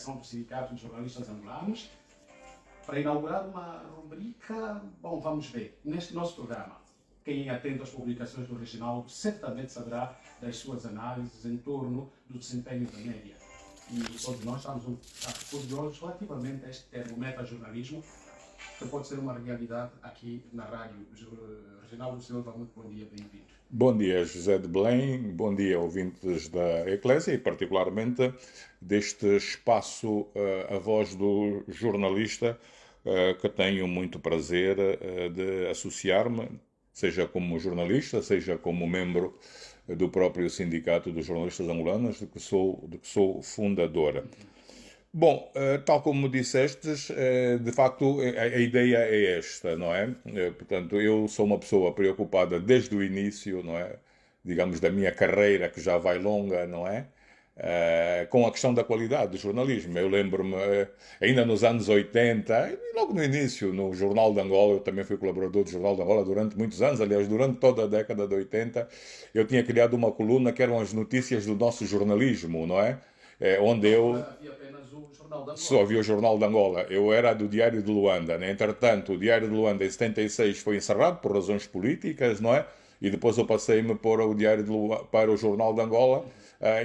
Associação do Sindicato de Jornalistas Angolanos, para inaugurar uma rubrica. Bom, vamos ver. Neste nosso programa, quem é atento às publicações do Reginaldo certamente saberá das suas análises em torno do desempenho da média. E todos nós estamos curiosos relativamente a este termo metajornalismo, que pode ser uma realidade aqui na rádio. Reginaldo Silva, muito bom dia, bem-vindo. Bom dia, José de Belém, bom dia, ouvintes da Eclésia e particularmente deste espaço A Voz do Jornalista, que tenho muito prazer de associar-me, seja como jornalista, seja como membro do próprio Sindicato dos Jornalistas Angolanos, de que sou fundadora. Bom, tal como dissestes, de facto a ideia é esta, não é? Portanto, eu sou uma pessoa preocupada desde o início, não é? Digamos, da minha carreira, que já vai longa, não é? Com a questão da qualidade do jornalismo. Eu lembro-me, ainda nos anos 80, e logo no início, no Jornal de Angola, eu também fui colaborador do Jornal de Angola durante muitos anos, aliás, durante toda a década de 80, eu tinha criado uma coluna que eram as notícias do nosso jornalismo, não é? Onde eu... Só havia o Jornal de Angola. Eu era do Diário de Luanda, né? Entretanto, o Diário de Luanda em 76 foi encerrado por razões políticas, não é? E depois eu passei-me para o Jornal de Angola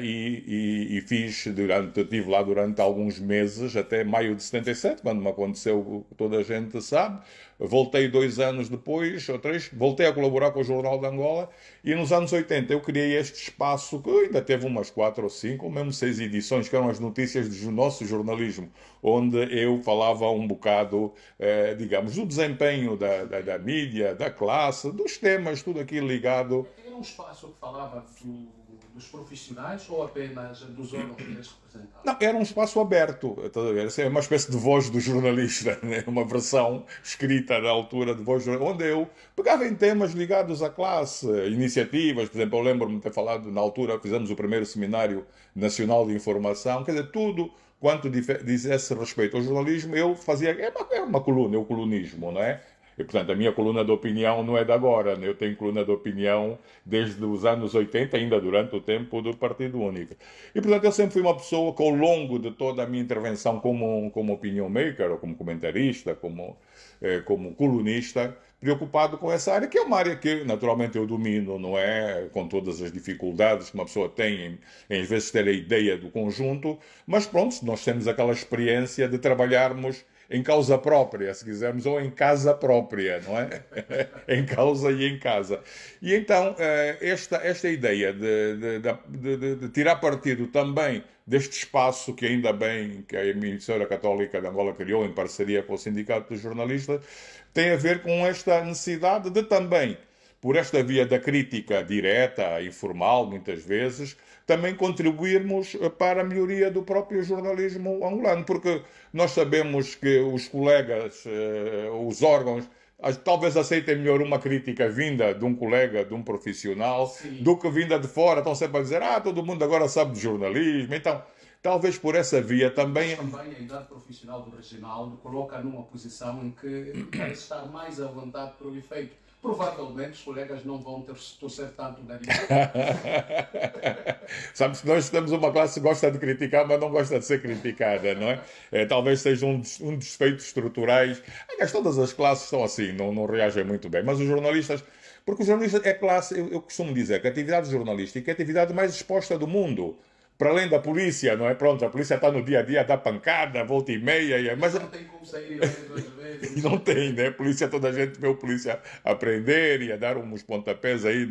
e estive lá durante alguns meses, até maio de 77, quando me aconteceu o que toda a gente sabe. Voltei 2 anos depois, ou 3, voltei a colaborar com o Jornal de Angola e nos anos 80 eu criei este espaço que ainda teve umas 4 ou 5, ou mesmo 6 edições, que eram as notícias do nosso jornalismo, onde eu falava um bocado, digamos, do desempenho da mídia, da classe, dos temas, tudo aquilo ligado. Era um espaço que falava dos profissionais ou apenas dos órgãos que eles representavam? Não, era um espaço aberto, estás a ver? É uma espécie de voz do jornalista, né? Uma versão escrita na altura de voz do jornalista, onde eu pegava em temas ligados à classe, iniciativas, por exemplo, eu lembro-me de ter falado, na altura, fizemos o primeiro Seminário Nacional de Informação, quer dizer, tudo quanto dissesse respeito ao jornalismo, eu fazia, é uma coluna, é o colunismo, não é? E, portanto, a minha coluna de opinião não é de agora, né? Eu tenho coluna de opinião desde os anos 80, ainda durante o tempo do Partido Único. E, portanto, eu sempre fui uma pessoa que, ao longo de toda a minha intervenção como opinion maker, ou como comentarista, como colunista, preocupado com essa área, que é uma área que, naturalmente, eu domino, não é? Com todas as dificuldades que uma pessoa tem em às vezes, ter a ideia do conjunto, mas, pronto, nós temos aquela experiência de trabalharmos em causa própria, se quisermos, ou em casa própria, não é? Em causa e em casa. E então, esta ideia de tirar partido também deste espaço que ainda bem que a emissora católica de Angola criou em parceria com o Sindicato dos Jornalistas, tem a ver com esta necessidade de também, por esta via da crítica direta, informal, muitas vezes, também contribuirmos para a melhoria do próprio jornalismo angolano, porque nós sabemos que os colegas, os órgãos, talvez aceitem melhor uma crítica vinda de um colega, de um profissional, Sim, do que vinda de fora. Estão sempre a dizer, todo mundo agora sabe de jornalismo. Então, talvez por essa via também... mas também a idade profissional do Reginaldo coloca numa posição em que parece estar mais à vontade para o efeito. Provavelmente os colegas não vão torcer tanto o nariz. Sabes que nós temos uma classe que gosta de criticar, mas não gosta de ser criticada, não é? Talvez seja um dos defeitos estruturais. Aliás, todas as classes são assim, não reagem muito bem. Mas os jornalistas... Porque os jornalistas é classe... Eu costumo dizer que a atividade jornalística é a atividade mais exposta do mundo. Para além da polícia, não é? Pronto, a polícia está no dia a dia, dá pancada, volta e meia, mas não tem como sair duas vezes. e não tem, né? Polícia, toda a gente vê o polícia aprender e a dar uns pontapés aí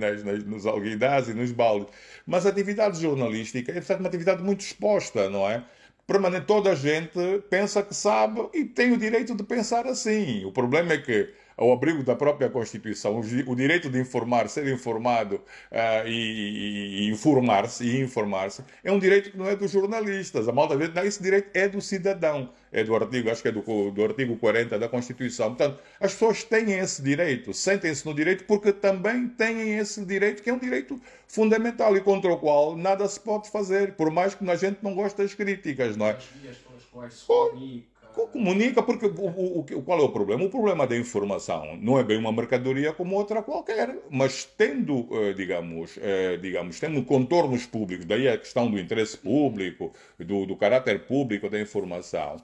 nos alguidars e nos baldes. Mas a atividade jornalística é, de facto, uma atividade muito exposta, não é? Permanente, toda a gente pensa que sabe e tem o direito de pensar assim. O problema é que, ao abrigo da própria Constituição, o direito de informar, ser informado e informar-se, é um direito que não é dos jornalistas. A malta vê, não, esse direito é do cidadão. É do artigo, acho que é do artigo 40 da Constituição. Portanto, as pessoas têm esse direito, sentem-se no direito porque também têm esse direito, que é um direito fundamental e contra o qual nada se pode fazer, por mais que a gente não goste das críticas, não é? As vias pelas quais se comunica. Comunica, porque qual é o problema? O problema da informação não é bem uma mercadoria como outra qualquer, mas tendo, tendo contornos públicos, daí a questão do interesse público, do caráter público da informação,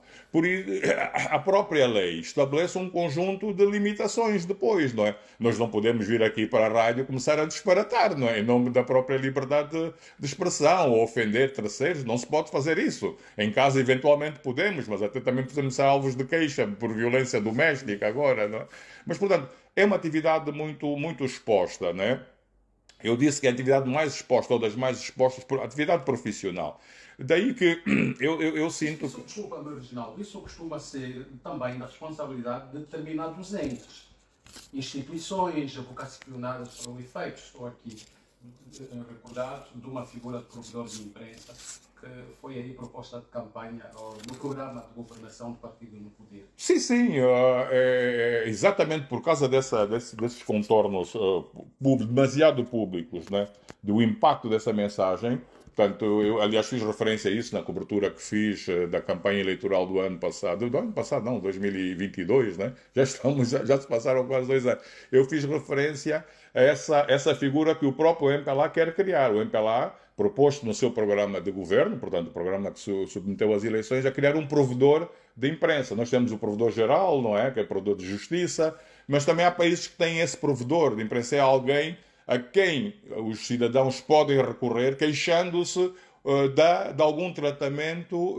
a própria lei estabelece um conjunto de limitações depois, não é? Nós não podemos vir aqui para a rádio e começar a disparatar, não é? Em nome da própria liberdade de expressão, ou ofender terceiros, não se pode fazer isso. Em casa, eventualmente, podemos, mas até também podemos ser alvos de queixa por violência doméstica agora, não é? Mas, portanto, é uma atividade muito exposta, não é? Eu disse que é a atividade mais exposta, ou das mais expostas, por atividade profissional. Daí que eu sinto... Isso, desculpa, meu original, isso costuma ser também da responsabilidade de determinados entes, instituições vocacionadas para o efeito. Estou aqui recordado de uma figura de provedor de imprensa que foi aí proposta de campanha no programa de governação do partido no poder. Sim, exatamente por causa desses contornos demasiado públicos, né, do impacto dessa mensagem. Portanto, eu, aliás, fiz referência a isso na cobertura que fiz da campanha eleitoral do ano passado. Do ano passado, não, 2022, né? Já se passaram quase 2 anos. Eu fiz referência a essa figura que o próprio MPLA quer criar. O MPLA propôs no seu programa de governo, portanto, o programa que se submeteu às eleições, a criar um provedor de imprensa. Nós temos o provedor geral, não é? Que é provedor de justiça, mas também há países que têm esse provedor de imprensa. É alguém a quem os cidadãos podem recorrer queixando-se de algum tratamento,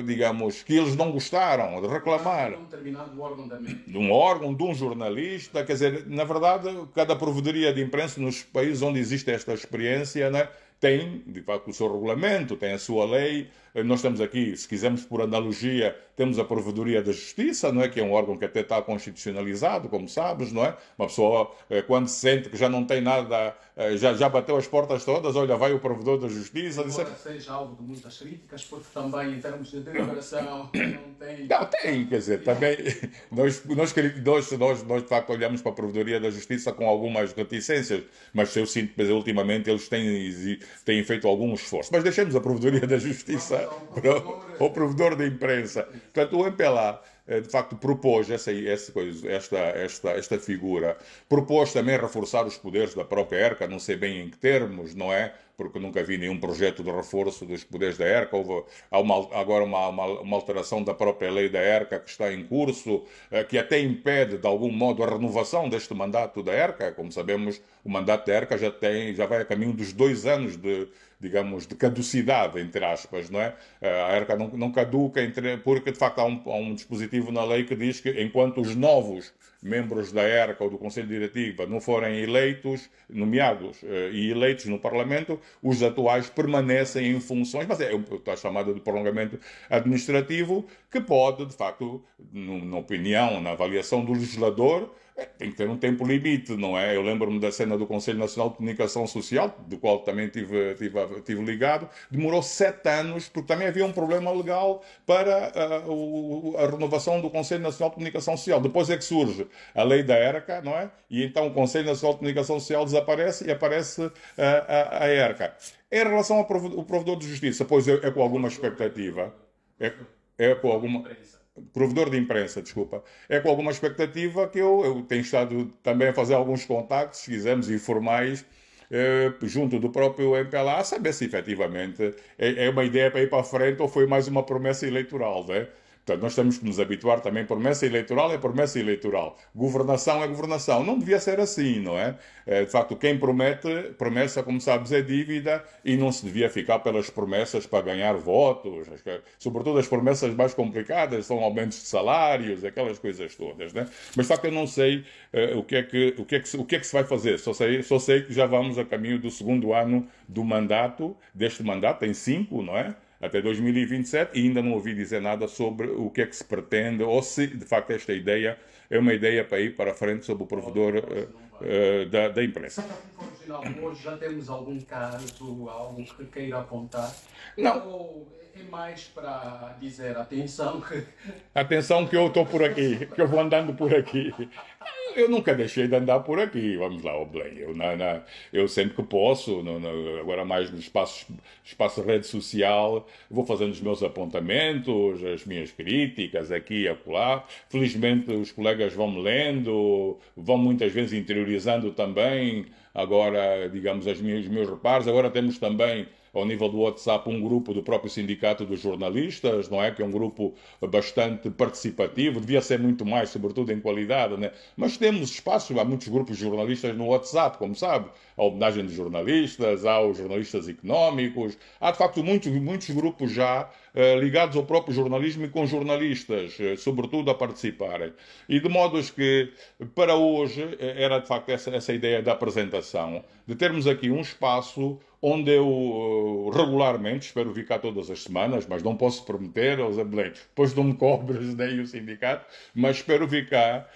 digamos, que eles não gostaram, de reclamar. De um determinado órgão da mídia. De um órgão, de um jornalista, quer dizer, na verdade, cada provedoria de imprensa nos países onde existe esta experiência, né, tem, de facto, o seu regulamento, tem a sua lei. Nós temos aqui, se quisermos por analogia, temos a Provedoria da Justiça, não é? Que é um órgão que até está constitucionalizado, como sabes, não é? Uma pessoa, quando se sente que já não tem nada, já bateu as portas todas, olha, vai o Provedor da Justiça... Embora seja alvo de muitas críticas, porque também, em termos de deliberação, não tem... Não, tem, quer dizer, também... Nós, de facto, olhamos para a Provedoria da Justiça com algumas reticências, mas eu sinto que, ultimamente, eles têm feito algum esforço. Mas deixemos a Provedoria da Justiça para o provedor da imprensa. Portanto, o MPLA, de facto, propôs esta figura. Propôs também reforçar os poderes da própria ERCA, não sei bem em que termos, não é? Porque nunca vi nenhum projeto de reforço dos poderes da ERCA. Há agora uma alteração da própria lei da ERCA que está em curso, que até impede, de algum modo, a renovação deste mandato da ERCA. Como sabemos, o mandato da ERCA já vai a caminho dos 2 anos de caducidade, entre aspas, não é? A ERCA não caduca, porque, de facto, há um dispositivo na lei que diz que, enquanto os novos membros da ERCA ou do Conselho Diretivo não forem eleitos, nomeados e eleitos no Parlamento, os atuais permanecem em funções, mas está chamada de prolongamento administrativo, que pode, de facto, na opinião, na avaliação do legislador, tem que ter um tempo limite, não é? Eu lembro-me da cena do Conselho Nacional de Comunicação Social, do qual também tive ligado, demorou 7 anos, porque também havia um problema legal para a renovação do Conselho Nacional de Comunicação Social. Depois é que surge a lei da ERCA, não é? E então o Conselho Nacional de Comunicação Social desaparece e aparece a ERCA. Em relação ao provedor de justiça, pois é com alguma expectativa, é com alguma... Provedor de imprensa, desculpa. É com alguma expectativa que eu tenho estado também a fazer alguns contactos, se quisermos, informais, junto do próprio MPLA, a saber se efetivamente é uma ideia para ir para a frente ou foi mais uma promessa eleitoral, não é? Portanto, nós temos que nos habituar também, promessa eleitoral é promessa eleitoral. Governação é governação. Não devia ser assim, não é? De facto, quem promete, promessa, como sabes, é dívida e não se devia ficar pelas promessas para ganhar votos. Sobretudo as promessas mais complicadas são aumentos de salários, aquelas coisas todas, né? Mas, de facto, eu não sei o que é que se vai fazer. Só sei que já vamos a caminho do 2º ano do mandato, deste mandato, tem 5, não é? Até 2027, e ainda não ouvi dizer nada sobre o que é que se pretende, ou se, de facto, esta ideia é uma ideia para ir para a frente sobre o provedor da imprensa. Hoje já temos algum caso, algo que queira apontar? Não. Ou é mais para dizer atenção que... Atenção que eu estou por aqui, que eu vou andando por aqui. eu nunca deixei de andar por aqui, vamos lá, o Belém. Eu sempre que posso, agora mais no espaço de rede social, vou fazendo os meus apontamentos, as minhas críticas aqui e acolá. Felizmente os colegas vão-me lendo, vão muitas vezes interiorizando também, agora, digamos, os meus reparos. Agora temos também ao nível do WhatsApp, um grupo do próprio Sindicato dos Jornalistas, não é? Que é um grupo bastante participativo, devia ser muito mais, sobretudo em qualidade, né? Mas temos espaço, há muitos grupos de jornalistas no WhatsApp, como sabe, a homenagem de jornalistas, há os jornalistas económicos, há de facto muitos grupos já ligados ao próprio jornalismo e com jornalistas, sobretudo, a participarem. E de modos que, para hoje, era de facto essa ideia da apresentação, de termos aqui um espaço onde eu regularmente, espero vir cá todas as semanas, mas não posso prometer aos Belém, pois não me cobres nem o sindicato, mas espero vir cá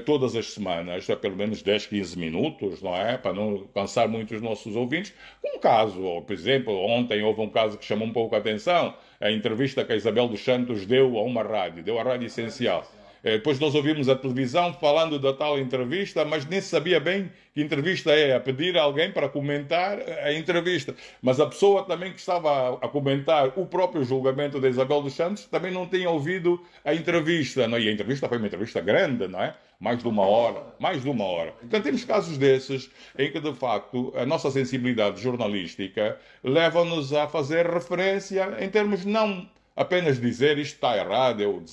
todas as semanas, a pelo menos 10, 15 minutos, não é? Para não cansar muito os nossos ouvintes. Um caso, por exemplo, ontem houve um caso que chamou um pouco a atenção, a entrevista que a Isabel dos Santos deu a uma rádio, deu à Rádio Essencial. Depois nós ouvimos a televisão falando da tal entrevista, mas nem sabia bem que entrevista é, a pedir a alguém para comentar a entrevista. Mas a pessoa também que estava a comentar o próprio julgamento da Isabel dos Santos também não tinha ouvido a entrevista. Não? E a entrevista foi uma entrevista grande, não é? Mais de uma hora, mais de uma hora. Portanto, temos casos desses em que, de facto, a nossa sensibilidade jornalística leva-nos a fazer referência em termos não apenas dizer isto está errado,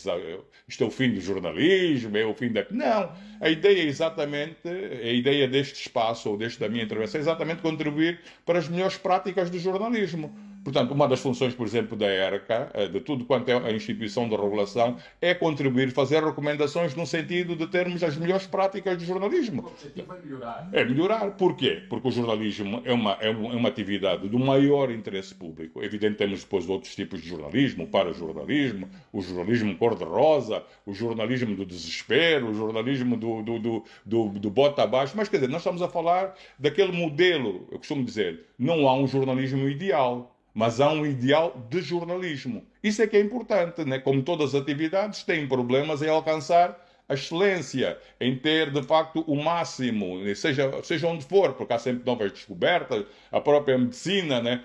isto é o fim do jornalismo, é o fim da... Não, a ideia é exatamente, a ideia deste espaço, ou da minha intervenção, é exatamente contribuir para as melhores práticas do jornalismo. Portanto, uma das funções, por exemplo, da ERCA, de tudo quanto é a instituição de regulação, é contribuir, fazer recomendações no sentido de termos as melhores práticas do jornalismo. O objetivo é melhorar. É melhorar. Porquê? Porque o jornalismo é uma atividade do maior interesse público. Evidente, temos depois outros tipos de jornalismo, o parajornalismo, o jornalismo cor-de-rosa, o jornalismo do desespero, o jornalismo do bota abaixo. Mas, quer dizer, nós estamos a falar daquele modelo, eu costumo dizer, não há um jornalismo ideal, mas há um ideal de jornalismo. Isso é que é importante, né? Como todas as atividades, têm problemas em alcançar a excelência, em ter, de facto, o máximo, seja onde for, porque há sempre novas descobertas, a própria medicina, né?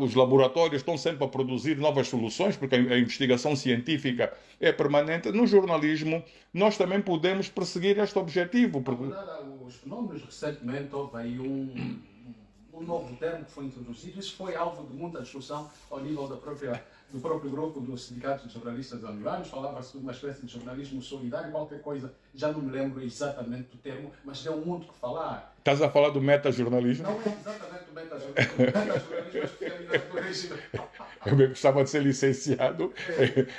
Os laboratórios estão sempre a produzir novas soluções, porque a investigação científica é permanente. No jornalismo, nós também podemos perseguir este objetivo. Porque... Os fenómenos, recentemente, houve aí um novo termo que foi introduzido. Isso foi alvo de muita discussão ao nível do próprio grupo dos sindicatos de jornalistas angolanos. Falava-se de uma espécie de jornalismo solidário, qualquer coisa, já não me lembro exatamente do termo, mas deu muito que falar. Estás a falar do metajornalismo? Não é exatamente o metajornalismo. O metajornalismo é a especialidade do regime. Eu gostava de ser licenciado.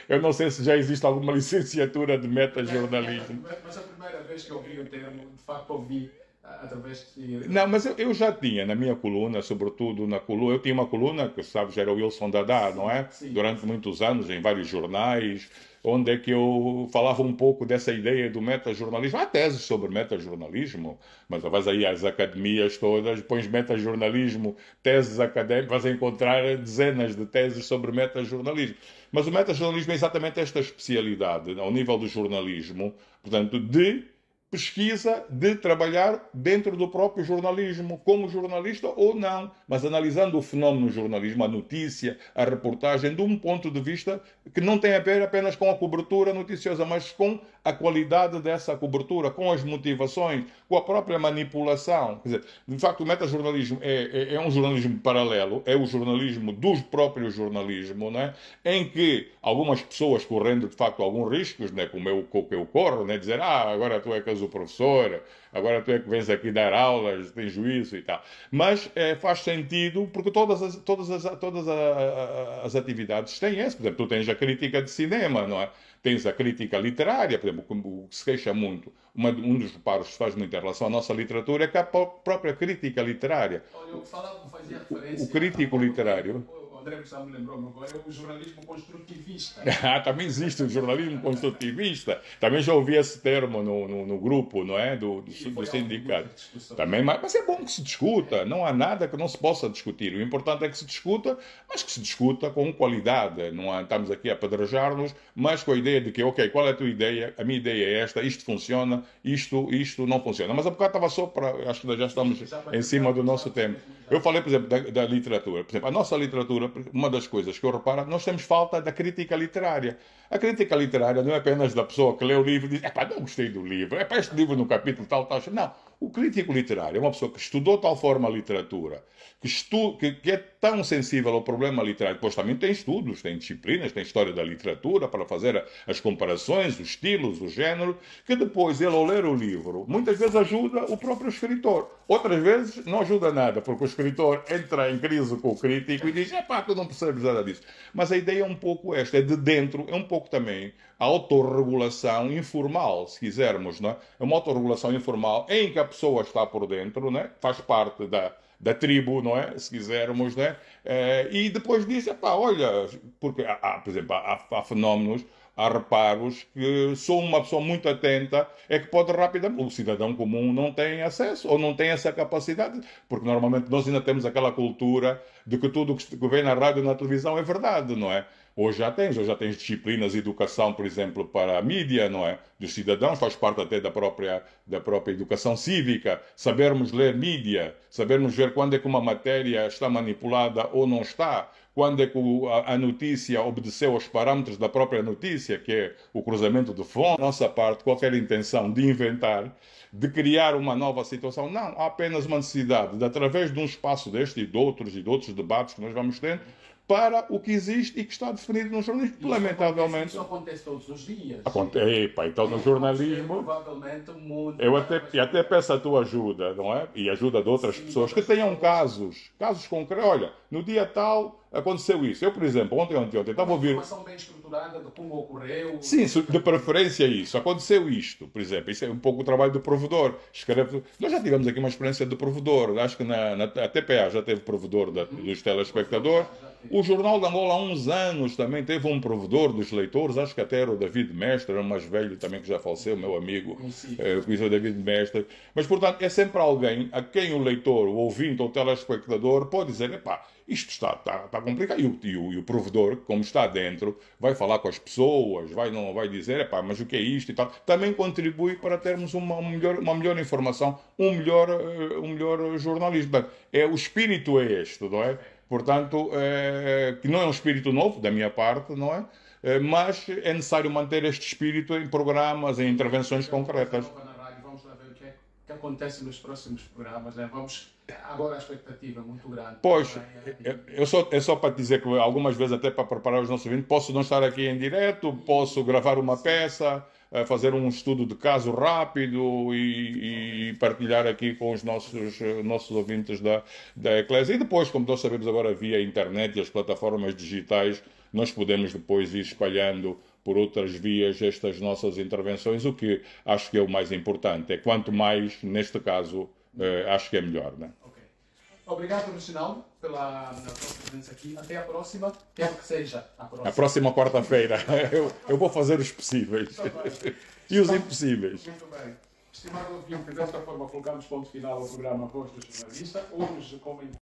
Eu não sei se já existe alguma licenciatura de metajornalismo. Mas a primeira vez que ouvi o termo, de facto, ouvi através de... Não, mas eu já tinha na minha coluna, sobretudo na coluna, eu tinha uma coluna que, sabes, era o Wilson Dadá, não é? Sim. Durante muitos anos, em vários jornais, onde é que eu falava um pouco dessa ideia do metajornalismo. Há teses sobre metajornalismo, mas vais aí às academias todas, pões metajornalismo, teses académicas, vais encontrar dezenas de teses sobre metajornalismo. Mas o metajornalismo é exatamente esta especialidade, ao nível do jornalismo, portanto, de pesquisa, de trabalhar dentro do próprio jornalismo, como jornalista ou não, mas analisando o fenómeno do jornalismo, a notícia, a reportagem, de um ponto de vista que não tem a ver apenas com a cobertura noticiosa, mas com a qualidade dessa cobertura, com as motivações, com a própria manipulação. Quer dizer, de facto, o metajornalismo é um jornalismo paralelo, é o jornalismo do próprio jornalismo, né? Em que algumas pessoas correndo, de facto, alguns riscos, né? Como eu corro, né? Dizer, agora tu é que és o professor, agora tu é que vens aqui dar aulas, tens juízo e tal. Mas faz sentido, porque todas as atividades têm esse. Por exemplo, tu tens a crítica de cinema, não é? Tens a crítica literária, por exemplo, o que se queixa muito, um dos reparos que se faz muito em relação à nossa literatura é que a própria crítica literária. Olha, eu falava, fazia referência... O crítico literário... André Gustavo me lembrou agora, é o jornalismo construtivista. Também existe o jornalismo construtivista. Também já ouvi esse termo no grupo, não é? Do sindicato. Também, mas é bom que se discuta. Não há nada que não se possa discutir. O importante é que se discuta, mas que se discuta com qualidade. Não estamos aqui a apedrejar-nos, mas com a ideia de que, ok, qual é a tua ideia? A minha ideia é esta, isto funciona, isto não funciona. Mas há bocado estava só para... Acho que já estamos em cima do nosso tempo. Eu falei, por exemplo, da literatura. Por exemplo, a nossa literatura, uma das coisas que eu reparo, nós temos falta da crítica literária. A crítica literária não é apenas da pessoa que lê o livro e diz, epá, não gostei do livro, epá, este livro no capítulo tal. Não. O crítico literário é uma pessoa que estudou de tal forma a literatura, que é tão sensível ao problema literário, depois também tem estudos, tem disciplinas, tem história da literatura para fazer as comparações, os estilos, o género, que depois ele, ao ler o livro, muitas vezes ajuda o próprio escritor. Outras vezes não ajuda nada, porque o escritor entra em crise com o crítico e diz, epá, tu não percebes nada disso. Mas a ideia é um pouco esta, é de dentro, é um pouco também a autorregulação informal, se quisermos, não é? É uma autorregulação informal em que a pessoa está por dentro, não é? Faz parte da tribo, não é? Se quisermos, não é? E depois diz, epá, olha, porque por exemplo, há fenómenos, há reparos que sou uma pessoa muito atenta, é que pode rapidamente, o cidadão comum não tem acesso ou não tem essa capacidade, porque normalmente nós ainda temos aquela cultura de que tudo o que vem na rádio e na televisão é verdade, não é? Hoje já tens disciplinas de educação, por exemplo, para a mídia, não é? Dos cidadãos, faz parte até da própria educação cívica. Sabermos ler mídia, sabermos ver quando é que uma matéria está manipulada ou não está, quando é que a notícia obedeceu aos parâmetros da própria notícia, que é o cruzamento de fontes. Da nossa parte, qualquer intenção de inventar, de criar uma nova situação, não. Há apenas uma necessidade de, através de um espaço deste e de outros debates que nós vamos tendo, para o que existe e que está definido no jornalismo. Lamentavelmente. Isso acontece todos os dias. Epa, então no jornalismo. Provavelmente muito. E até peço a tua ajuda, não é? E ajuda de outras pessoas que tenham casos concretos. Olha, no dia tal aconteceu isso. Eu, por exemplo, ontem estava a ouvir. Uma informação bem estruturada de como ocorreu. Sim, de preferência isso. Aconteceu isto, por exemplo. Isso é um pouco o trabalho do provedor. Nós já tivemos aqui uma experiência de provedor. Acho que a TPA já teve provedor dos telespectadores. O Jornal de Angola há uns anos também teve um provedor dos leitores, acho que até era o David Mestre, era o mais velho também que já faleceu, meu amigo, o David Mestre. Mas, portanto, é sempre alguém a quem o leitor, o ouvinte ou o telespectador pode dizer, epá, isto está complicado. E o provedor, como está dentro, vai falar com as pessoas, vai dizer, epá, mas o que é isto e tal. Também contribui para termos uma melhor informação, um melhor jornalismo. O espírito é este, não é? Portanto, que não é um espírito novo, da minha parte, não é? Mas é necessário manter este espírito em programas, em intervenções concretas. Vamos lá ver o que acontece nos próximos programas. Né? Agora a expectativa é muito grande. Pois, é só para dizer que algumas vezes, até para preparar os nossos ouvintes, posso não estar aqui em direto, posso gravar uma peça, fazer um estudo de caso rápido e partilhar aqui com os nossos ouvintes da Eclésia. E depois, como nós sabemos agora, via internet e as plataformas digitais, nós podemos depois ir espalhando por outras vias estas nossas intervenções, o que acho que é o mais importante. É quanto mais, neste caso, acho que é melhor, né? Okay. Obrigado, Reginaldo, pela tua presença aqui. Até a próxima, quero que seja a próxima. A próxima quarta-feira. Eu vou fazer os possíveis. E os impossíveis. Muito bem. Estimado ouvinte, desta forma colocamos ponto final ao programa Voz do Jornalista. Hoje, como